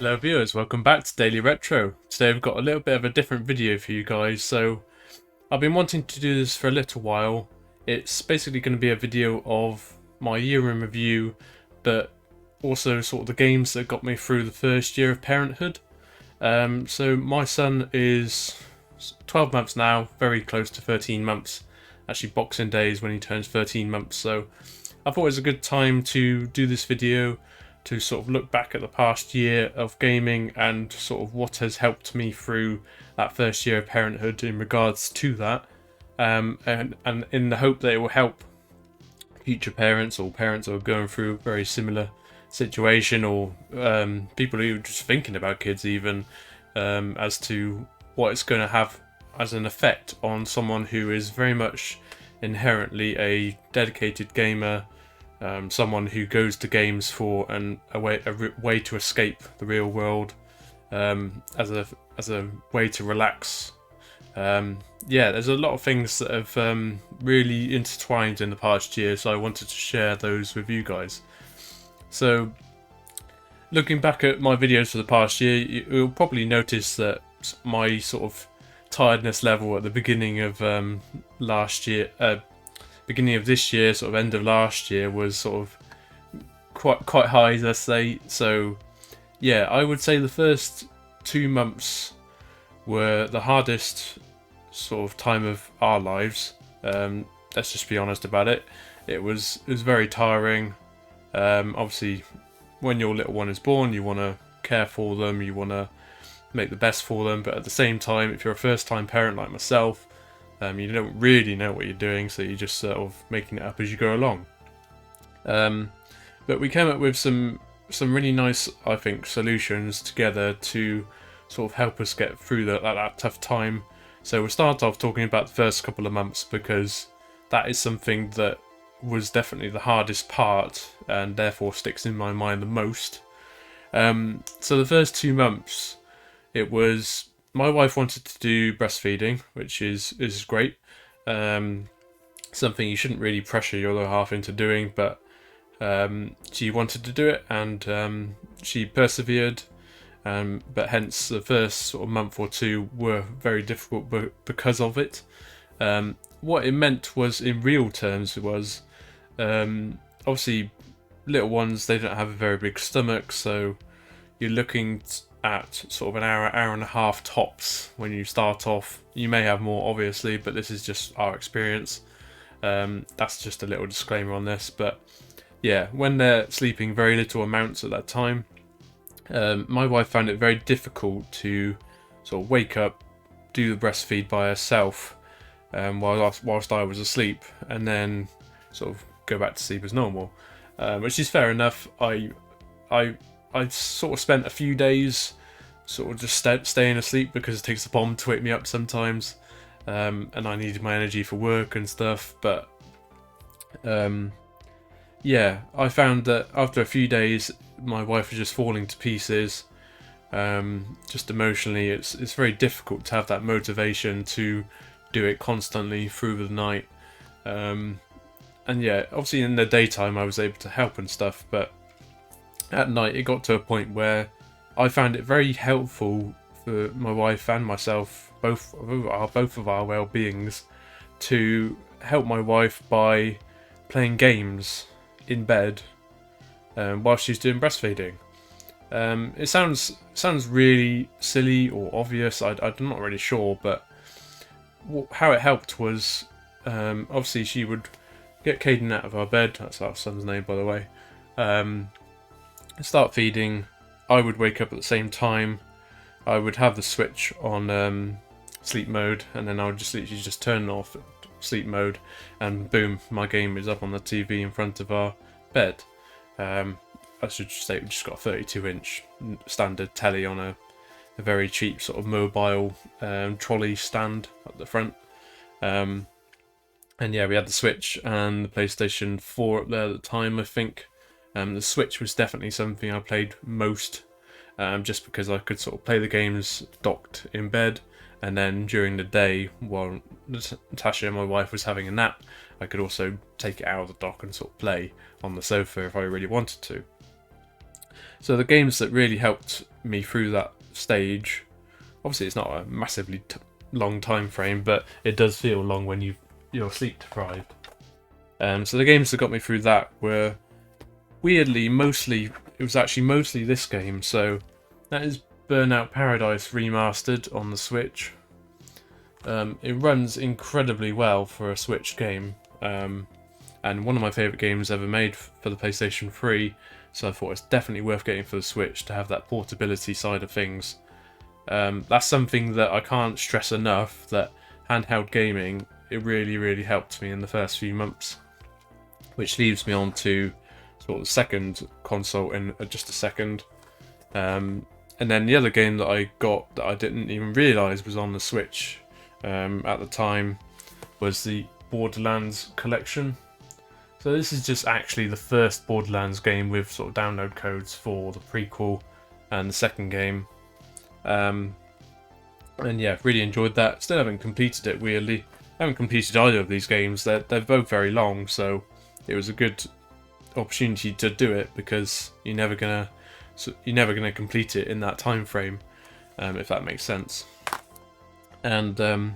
Hello viewers, welcome back to Daily Retro. Today I've got a little bit of a different video for you guys. So I've been wanting to do this for a little while. It's basically going to be a video of my year in review, but also sort of the games that got me through the first year of Parenthood. So my son is 12 months now, very close to 13 months. Actually Boxing Day is when he turns 13 months, so I thought it was a good time to do this video to sort of look back at the past year of gaming and sort of what has helped me through that first year of Parenthood in regards to that, and in the hope that it will help future parents or parents who are going through a very similar situation, or people who are just thinking about kids even, as to what it's going to have as an effect on someone who is very much inherently a dedicated gamer. Someone who goes to games for a way to escape the real world, as a way to relax. Yeah, there's a lot of things that have really intertwined in the past year, so I wanted to share those with you guys. So, looking back at my videos for the past year, you'll probably notice that my sort of tiredness level at the beginning of beginning of this year, sort of end of last year, was sort of quite high, let's say. So yeah, I would say the first 2 months were the hardest sort of time of our lives. Let's just be honest about it. It was very tiring. Obviously, when your little one is born, you want to care for them, you want to make the best for them, but at the same time, if you're a first-time parent like myself, you don't really know what you're doing, so you're just sort of making it up as you go along. But we came up with some really nice, I think, solutions together to sort of help us get through that tough time. So we'll start off talking about the first couple of months, because that is something that was definitely the hardest part and therefore sticks in my mind the most. So the first 2 months, it was, my wife wanted to do breastfeeding, which is great. Something you shouldn't really pressure your other half into doing, but she wanted to do it, and she persevered. But hence the first sort of month or two were very difficult because of it. What it meant was, in real terms, was obviously little ones, they don't have a very big stomach, so you're looking at sort of an hour and a half tops when you start off. You may have more, obviously, but this is just our experience. That's just a little disclaimer on this. But yeah, when they're sleeping very little amounts at that time, my wife found it very difficult to sort of wake up, do the breastfeed by herself, whilst I was asleep, and then sort of go back to sleep as normal, which is fair enough. I sort of spent a few days sort of just staying asleep, because it takes a bomb to wake me up sometimes, and I needed my energy for work and stuff. But yeah, I found that after a few days, my wife was just falling to pieces. Just emotionally, it's very difficult to have that motivation to do it constantly through the night. And yeah, obviously in the daytime I was able to help and stuff, but at night it got to a point where I found it very helpful for my wife and myself, both of our well-beings, to help my wife by playing games in bed while she's doing breastfeeding. It sounds really silly or obvious. I'm not really sure, but how it helped was, obviously she would get Caden out of our bed. That's our son's name, by the way. Start feeding. I would wake up at the same time. I would have the switch on sleep mode, and then I would just literally just turn off sleep mode, and boom, my game is up on the TV in front of our bed. I should say we just got a 32-inch standard telly on a very cheap sort of mobile trolley stand at the front. And yeah, we had the Switch and the PlayStation 4 up there at the time, I think. The Switch was definitely something I played most, just because I could sort of play the games docked in bed, and then during the day, while Natasha, my wife, was having a nap, I could also take it out of the dock and sort of play on the sofa if I really wanted to. So the games that really helped me through that stage, obviously it's not a massively long time frame, but it does feel long when you're sleep deprived. So the games that got me through that were weirdly it was actually mostly this game. So that is Burnout Paradise Remastered on the Switch. It runs incredibly well for a Switch game, and one of my favourite games ever made for the PlayStation 3, so I thought it's definitely worth getting for the Switch to have that portability side of things. That's something that I can't stress enough, that handheld gaming, it really helped me in the first few months. Which leads me on to sort of the second console in just a second. And then the other game that I got that I didn't even realise was on the Switch at the time was the Borderlands collection. So this is just actually the first Borderlands game with sort of download codes for the prequel and the second game. And yeah, really enjoyed that. Still haven't completed it, weirdly. I haven't completed either of these games. They're both very long, so it was a good opportunity to do it, because you're never gonna complete it in that time frame, if that makes sense. And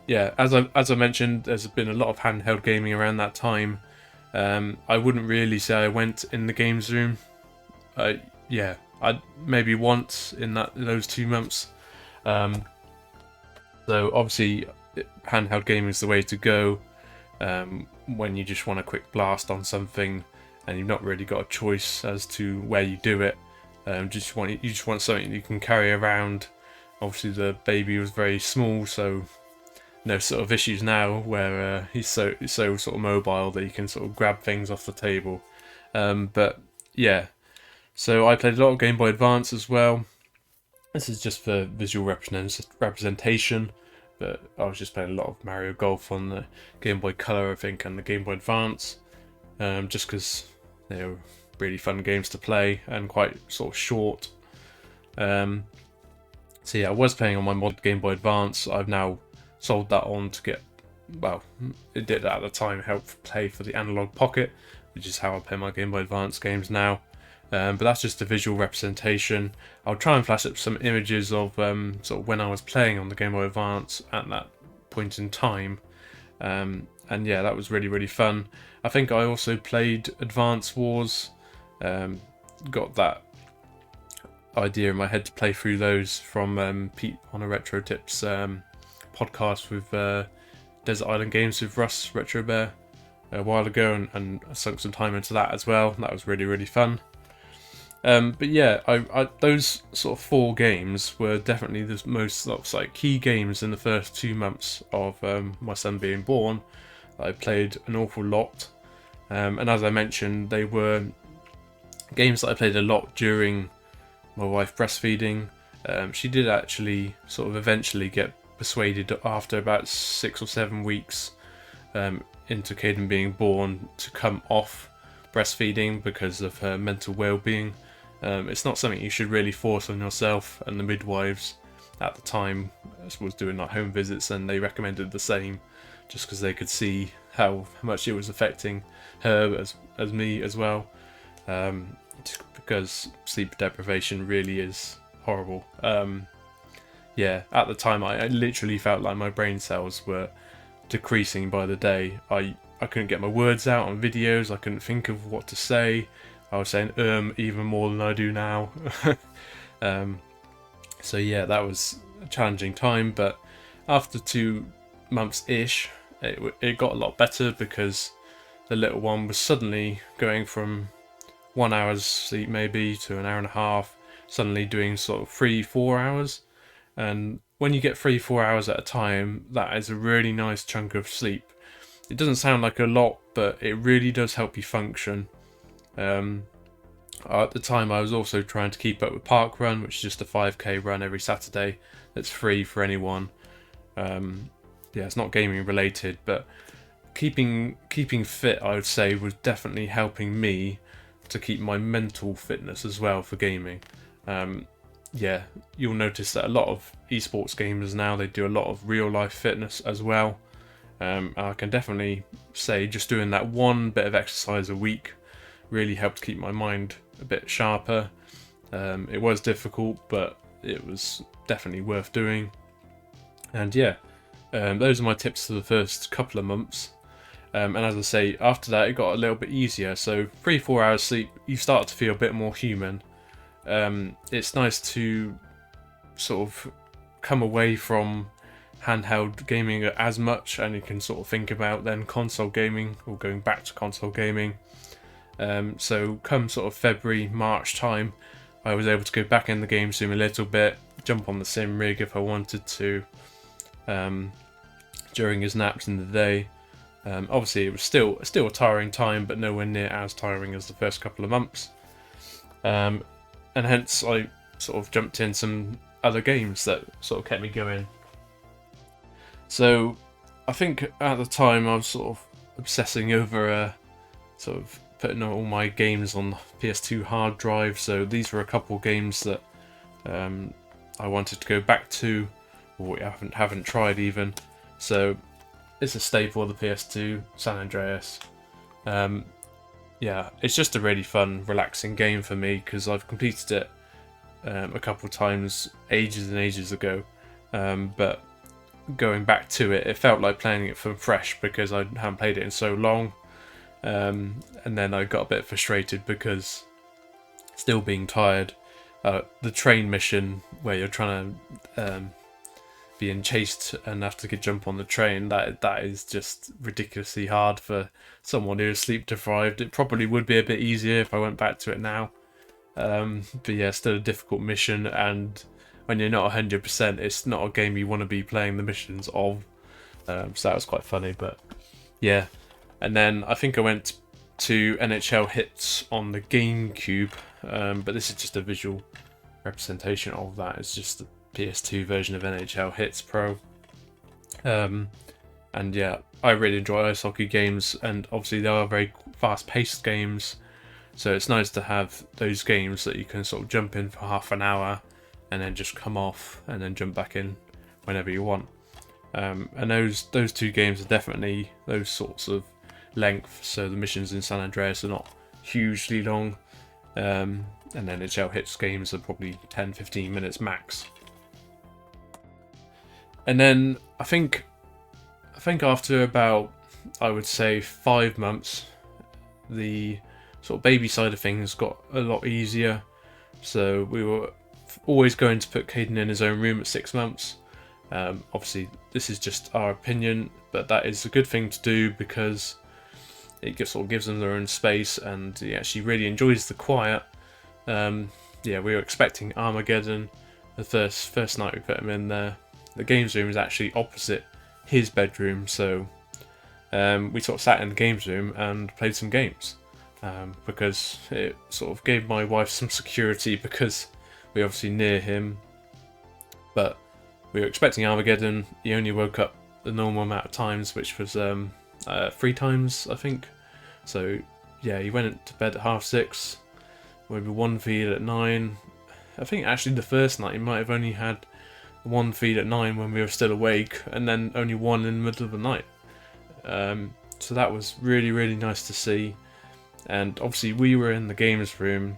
yeah, as I mentioned, there's been a lot of handheld gaming around that time. I wouldn't really say I went in the games room. Yeah, I maybe once in those 2 months. So obviously, handheld gaming is the way to go when you just want a quick blast on something and you've not really got a choice as to where you do it. You just want something you can carry around. Obviously, the baby was very small, so no sort of issues now where he's so sort of mobile that you can sort of grab things off the table. But yeah, so I played a lot of Game Boy Advance as well. This is just for visual representation, but I was just playing a lot of Mario Golf on the Game Boy Color, I think, and the Game Boy Advance, just because they were really fun games to play and quite sort of short. So yeah, I was playing on my mod Game Boy Advance. I've now sold that on to get, well, it did at the time help play for the Analog Pocket, which is how I play my Game Boy Advance games now. But that's just a visual representation. I'll try and flash up some images of sort of when I was playing on the Game Boy Advance at that point in time. And yeah, that was really fun. I think I also played Advance Wars. Got that idea in my head to play through those from Pete on a Retro Tips podcast with Desert Island Games with Russ Retro Bear a while ago, and I sunk some time into that as well. That was really fun. But yeah, I those sort of 4 games were definitely the most like key games in the first 2 months of my son being born. I played an awful lot, and as I mentioned, they were games that I played a lot during my wife breastfeeding. She did actually sort of eventually get persuaded after about 6 or 7 weeks into Caden being born to come off breastfeeding because of her mental well-being. It's not something you should really force on yourself, and the midwives at the time was doing like home visits, and they recommended the same just because they could see how much it was affecting her as me as well, because sleep deprivation really is horrible. Yeah, at the time I literally felt like my brain cells were decreasing by the day. I couldn't get my words out on videos, I couldn't think of what to say. I was saying even more than I do now. So yeah, that was a challenging time, but after 2 months-ish, it got a lot better, because the little one was suddenly going from 1 hour's sleep maybe to an hour and a half, suddenly doing sort of 3-4 hours. And when you get 3-4 hours at a time, that is a really nice chunk of sleep. It doesn't sound like a lot, but it really does help you function. At the time, I was also trying to keep up with Park Run, which is just a 5k run every Saturday that's free for anyone. Yeah, it's not gaming related, but keeping fit, I would say, was definitely helping me to keep my mental fitness as well for gaming. Yeah, you'll notice that a lot of esports gamers now, they do a lot of real life fitness as well. I can definitely say just doing that one bit of exercise a week really helped keep my mind a bit sharper. It was difficult, but it was definitely worth doing. And yeah, those are my tips for the first couple of months. And as I say, after that it got a little bit easier. So 3-4 hours sleep, you start to feel a bit more human. It's nice to sort of come away from handheld gaming as much, and you can sort of think about then console gaming or going back to console gaming. So come sort of February, March time, I was able to go back in the game sim a little bit, jump on the sim rig if I wanted to, during his naps in the day. Obviously it was still a tiring time, but nowhere near as tiring as the first couple of months. And hence I sort of jumped in some other games that sort of kept me going. So I think at the time I was sort of obsessing over sort of putting all my games on the PS2 hard drive. So these were a couple games that I wanted to go back to, or haven't tried even. So it's a staple of the PS2, San Andreas. Yeah, it's just a really fun, relaxing game for me because I've completed it a couple of times ages and ages ago. But going back to it, it felt like playing it from fresh because I hadn't played it in so long. And then I got a bit frustrated because still being tired. The train mission where you're trying to being chased and have to jump on the train, that is just ridiculously hard for someone who is sleep deprived. It probably would be a bit easier if I went back to it now. But yeah, still a difficult mission, and when you're not 100%, it's not a game you want to be playing the missions of. So that was quite funny, but yeah. And then I think I went to NHL Hits on the GameCube, but this is just a visual representation of that. It's just the PS2 version of NHL Hits Pro. And yeah, I really enjoy ice hockey games, and obviously they are very fast-paced games, so it's nice to have those games that you can sort of jump in for half an hour and then just come off and then jump back in whenever you want. And those two games are definitely those sorts of length, so the missions in San Andreas are not hugely long, and then NHL Hits games are probably 10-15 minutes max. And then I think after about, I would say, 5 months, the sort of baby side of things got a lot easier. So we were always going to put Caden in his own room at 6 months. Obviously this is just our opinion, but that is a good thing to do because it just sort of gives them their own space, and he actually really enjoys the quiet. Yeah, we were expecting Armageddon the first night we put him in there. The games room is actually opposite his bedroom, so we sort of sat in the games room and played some games, because it sort of gave my wife some security because we're obviously near him. But we were expecting Armageddon. He only woke up the normal amount of times, which was 3 times, I think. So yeah, he went to bed at 6:30, maybe 1 feed at 9. I think actually the first night he might have only had 1 feed at 9 when we were still awake, and then only 1 in the middle of the night. So that was really, really nice to see. And obviously we were in the games room.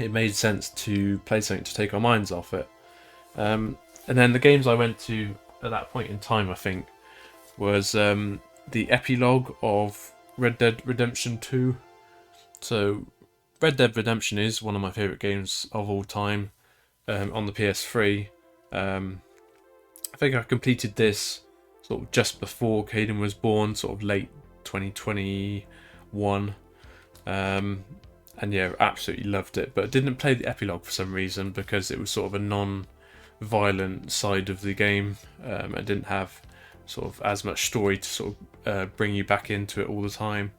It made sense to play something to take our minds off it. And then the games I went to at that point in time, I think, was the epilogue of Red Dead Redemption 2. So Red Dead Redemption is one of my favourite games of all time, on the PS3. I think I completed this sort of just before Caden was born, sort of late 2021. And yeah, absolutely loved it, but I didn't play the epilogue for some reason because it was sort of a non-violent side of the game. It didn't have sort of as much story to sort of bring you back into it all the time.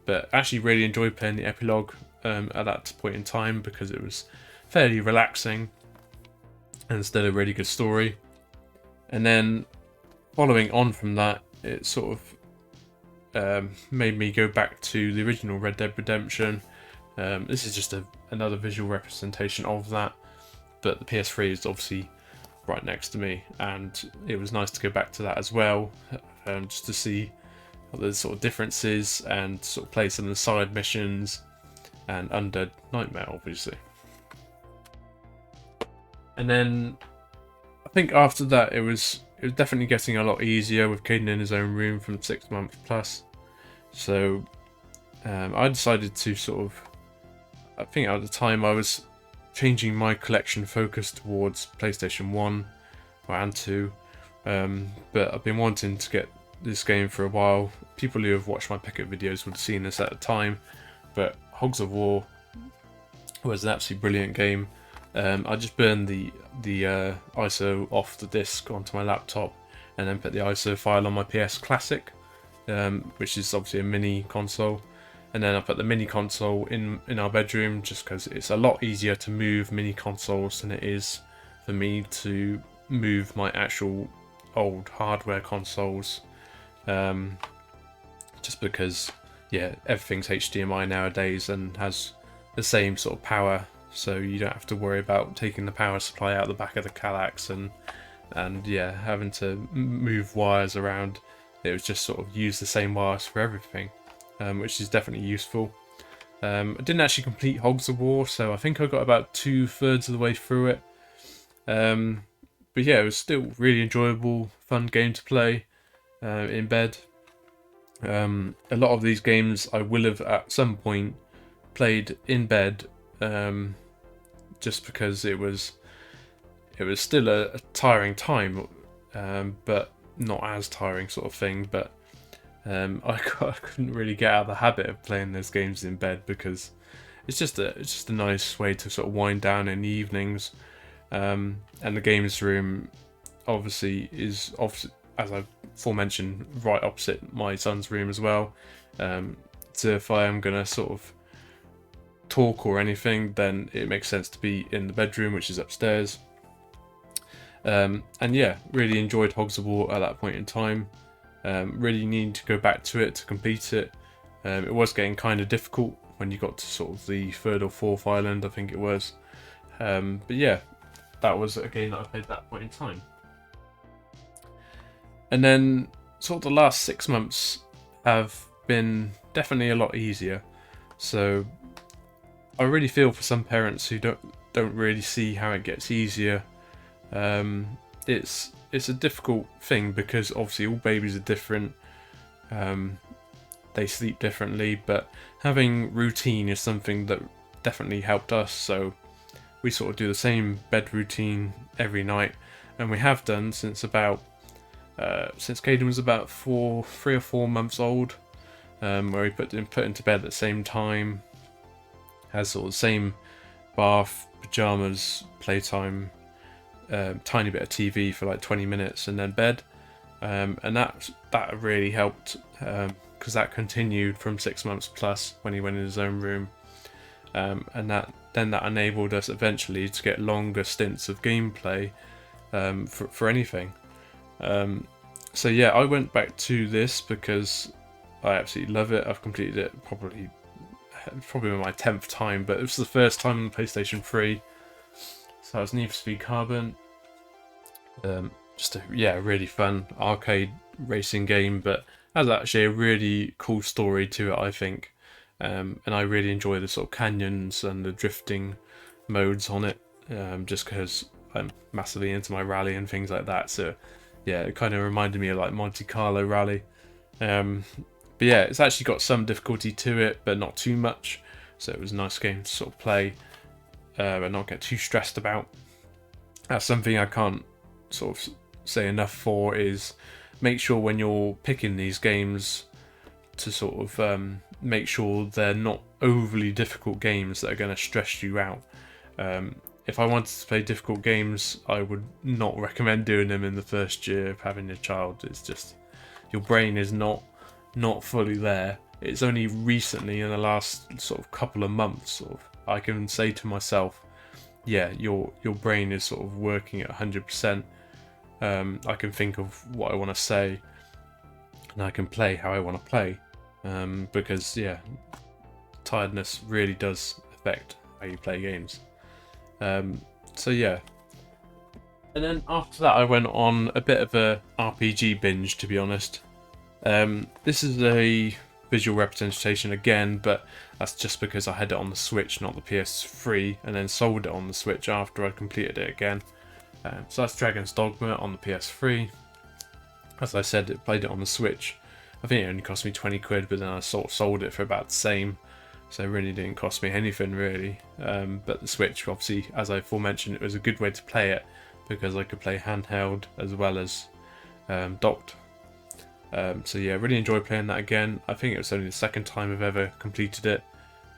But actually really enjoyed playing the epilogue at that point in time because it was fairly relaxing and still a really good story. And then following on from that, it sort of made me go back to the original Red Dead Redemption. This is just another visual representation of that, but the PS3 is obviously right next to me, and it was nice to go back to that as well, just to see what the sort of differences and sort of play some of the side missions. and Undead Nightmare, obviously. And then I think after that it was definitely getting a lot easier with Caden in his own room from 6 months plus. So I decided to sort of, I think at the time I was changing my collection focus towards PlayStation 1 and 2, but I've been wanting to get this game for a while. People who have watched my Picket videos would have seen this at the time, but Hogs of War was an absolutely brilliant game. I just burned the ISO off the disc onto my laptop and then put the ISO file on my PS Classic, which is obviously a mini console. And then I put the mini console in our bedroom just because it's a lot easier to move mini consoles than it is for me to move my actual old hardware consoles. Just because, yeah, everything's HDMI nowadays and has the same sort of power, so you don't have to worry about taking the power supply out the back of the Kallax and yeah, having to move wires around. It was just sort of use the same wires for everything. Which is definitely useful. I didn't actually complete Hogs of War, so I think I got about 2/3 of the way through it. But yeah, it was still really enjoyable, fun game to play in bed. A lot of these games I will have at some point played in bed, just because it was still a tiring time, but not as tiring sort of thing. But I couldn't really get out of the habit of playing those games in bed because it's just a nice way to sort of wind down in the evenings. And the games room obviously is, as I've aforementioned, right opposite my son's room as well. So if I am gonna sort of talk or anything, then it makes sense to be in the bedroom, which is upstairs. And yeah, really enjoyed Hogs of War at that point in time. Really need to go back to it to complete it. It was getting kind of difficult when you got to sort of the 3rd or 4th island, I think it was. But yeah, that was a game that I played at that point in time. And then sort of the last 6 months have been definitely a lot easier. So I really feel for some parents who don't really see how it gets easier. It's a difficult thing because obviously all babies are different. They sleep differently, but having routine is something that definitely helped us. So we sort of do the same bed routine every night, and we have done since Caden was about 3 or 4 months old, where we put into bed at the same time, has sort of the same bath, pajamas, playtime, tiny bit of TV for like 20 minutes and then bed, and that really helped, because that continued from 6 months plus when he went in his own room, and that enabled us eventually to get longer stints of gameplay for anything. So yeah, I went back to this because I absolutely love it. I've completed it probably my 10th time, but it was the first time on the PlayStation 3. So it was Need for Speed Carbon. Just a really fun arcade racing game, but has actually a really cool story to it, I think. And I really enjoy the sort of canyons and the drifting modes on it, just because I'm massively into my rally and things like that. So yeah, it kind of reminded me of like Monte Carlo Rally. But yeah, it's actually got some difficulty to it, but not too much. So it was a nice game to sort of play and not get too stressed about. That's something I can't sort of say enough for, is make sure when you're picking these games to sort of make sure they're not overly difficult games that are going to stress you out. If I wanted to play difficult games, I would not recommend doing them in the first year of having a child. It's just, your brain is not fully there. It's only recently, in the last sort of couple of months, I can say to myself, yeah, your brain is sort of working at 100%. I can think of what I want to say, and I can play how I want to play, because yeah, tiredness really does affect how you play games. So yeah, and then after that I went on a bit of a RPG binge, to be honest. This is a visual representation again, but that's just because I had it on the Switch, not the PS3, and then sold it on the Switch after I completed it again. So that's Dragon's Dogma on the PS3. As I said, it played it on the Switch. I think it only cost me 20 quid, but then I sort of sold it for about the same. So it really didn't cost me anything really. But the Switch, obviously, as I aforementioned, it was a good way to play it because I could play handheld as well as docked. So yeah, really enjoyed playing that again. I think it was only the second time I've ever completed it.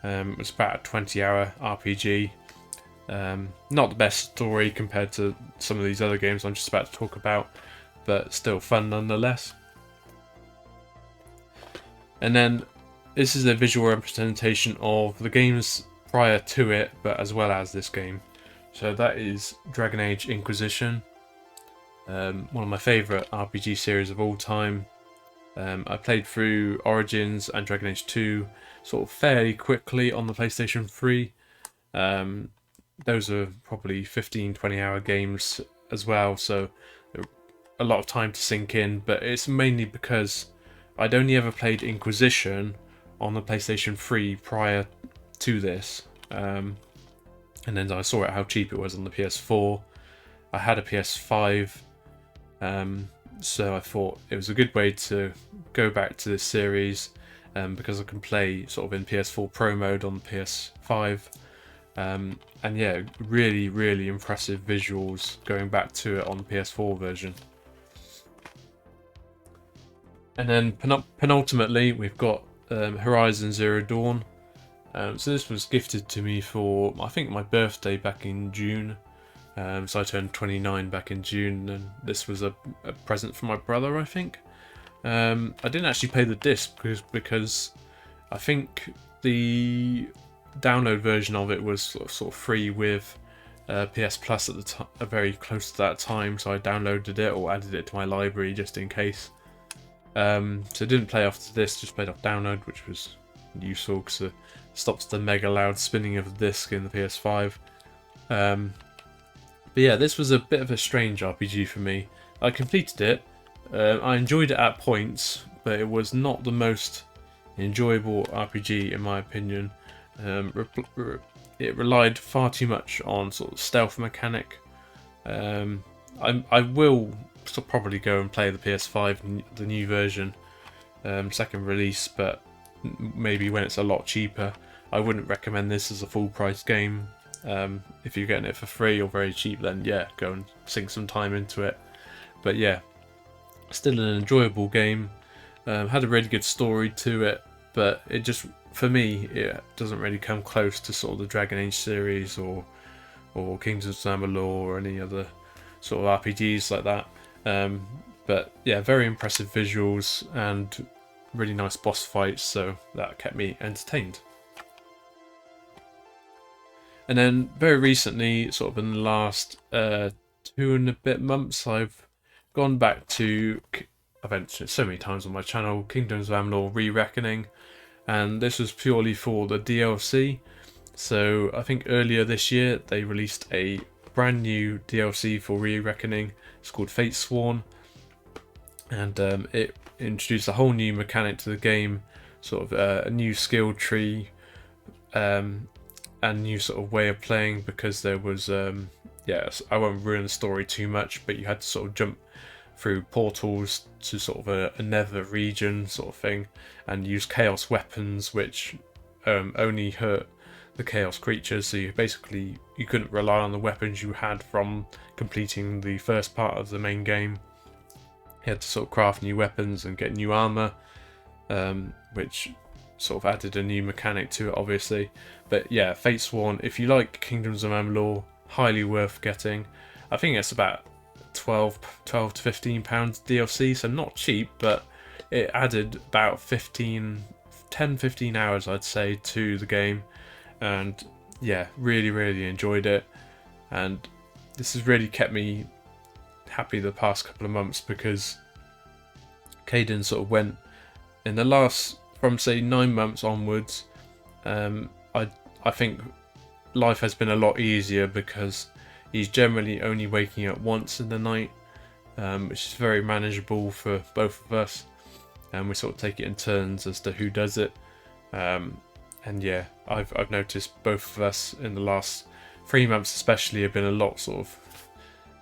It was about a 20-hour RPG. Not the best story compared to some of these other games I'm just about to talk about, but still fun nonetheless. And then this is a visual representation of the games prior to it, but as well as this game. So that is Dragon Age Inquisition, one of my favourite RPG series of all time. I played through Origins and Dragon Age 2 sort of fairly quickly on the PlayStation 3. Those are probably 15-20 hour games as well, so a lot of time to sink in, but it's mainly because I'd only ever played Inquisition on the PlayStation 3 prior to this, and then I saw how cheap it was on the PS4. I had a PS5, so I thought it was a good way to go back to this series, because I can play sort of in PS4 Pro mode on the PS5. And yeah, really impressive visuals going back to it on the PS4 version. And then penultimately we've got Horizon Zero Dawn. So this was gifted to me for, I think, my birthday back in June. So I turned 29 back in June, and this was a present from my brother, I think. I didn't actually pay the disc because I think the download version of it was sort of free with PS Plus at the time, very close to that time. So I downloaded it or added it to my library just in case. So I didn't play off this, just played off download, which was useful because it stops the mega loud spinning of the disc in the PS5. But yeah, this was a bit of a strange RPG for me. I completed it. I enjoyed it at points, but it was not the most enjoyable RPG in my opinion. It relied far too much on sort of stealth mechanic. I will probably go and play the PS5, the new version, second release, but maybe when it's a lot cheaper. I wouldn't recommend this as a full price game. If you're getting it for free or very cheap, then yeah, go and sink some time into it. But yeah, still an enjoyable game. Had a really good story to it, but it just, for me, it doesn't really come close to sort of the Dragon Age series or Kingdoms of Amalur or any other sort of RPGs like that. But yeah, very impressive visuals and really nice boss fights, so that kept me entertained. And then very recently, sort of in the last 2 and a bit months, I've gone back to, I've mentioned it so many times on my channel, Kingdoms of Amalur Re-Reckoning, and this was purely for the DLC. So I think earlier this year they released a brand new DLC for Re-Reckoning. It's called Fatesworn, and it introduced a whole new mechanic to the game, sort of a new skill tree, and new sort of way of playing, because there was yes, I won't ruin the story too much, but you had to sort of jump through portals to sort of a nether region sort of thing, and use chaos weapons which only hurt the chaos creatures. So you couldn't rely on the weapons you had from completing the first part of the main game. You had to sort of craft new weapons and get new armor, which sort of added a new mechanic to it, obviously. But yeah, Fatesworn, if you like Kingdoms of Amalur, highly worth getting. I think it's about 12 to 15 pounds DLC, so not cheap, but it added about 10-15 hours, I'd say, to the game. And yeah, really enjoyed it, and this has really kept me happy the past couple of months, because Caden sort of went in the last, from say 9 months onwards, I think life has been a lot easier because he's generally only waking up once in the night, which is very manageable for both of us. and we sort of take it in turns as to who does it. And yeah, I've noticed both of us in the last 3 months especially have been a lot sort of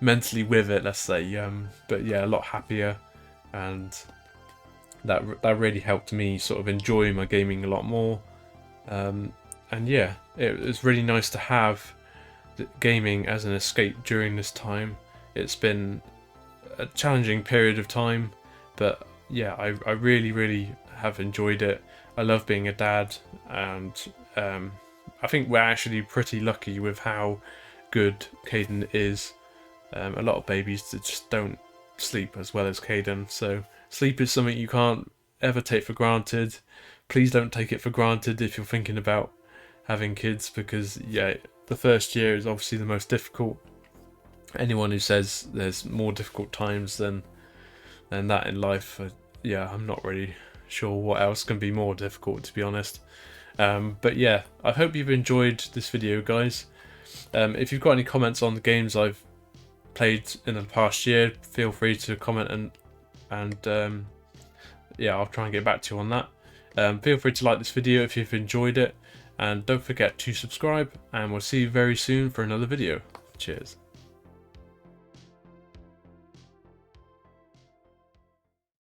mentally with it, let's say, but yeah, a lot happier, and that really helped me sort of enjoy my gaming a lot more. And yeah, it was really nice to have gaming as an escape during this time. It's been a challenging period of time, but yeah, I really have enjoyed it. I love being a dad, and I think we're actually pretty lucky with how good Caden is. A lot of babies that just don't sleep as well as Caden, so sleep is something you can't ever take for granted. Please don't take it for granted if you're thinking about having kids, because yeah, the first year is obviously the most difficult. Anyone who says there's more difficult times than that in life, yeah, I'm not really sure what else can be more difficult, to be honest. But yeah, I hope you've enjoyed this video, guys. If you've got any comments on the games I've played in the past year, feel free to comment, and yeah, I'll try and get back to you on that. Feel free to like this video if you've enjoyed it, and don't forget to subscribe, and we'll see you very soon for another video. Cheers.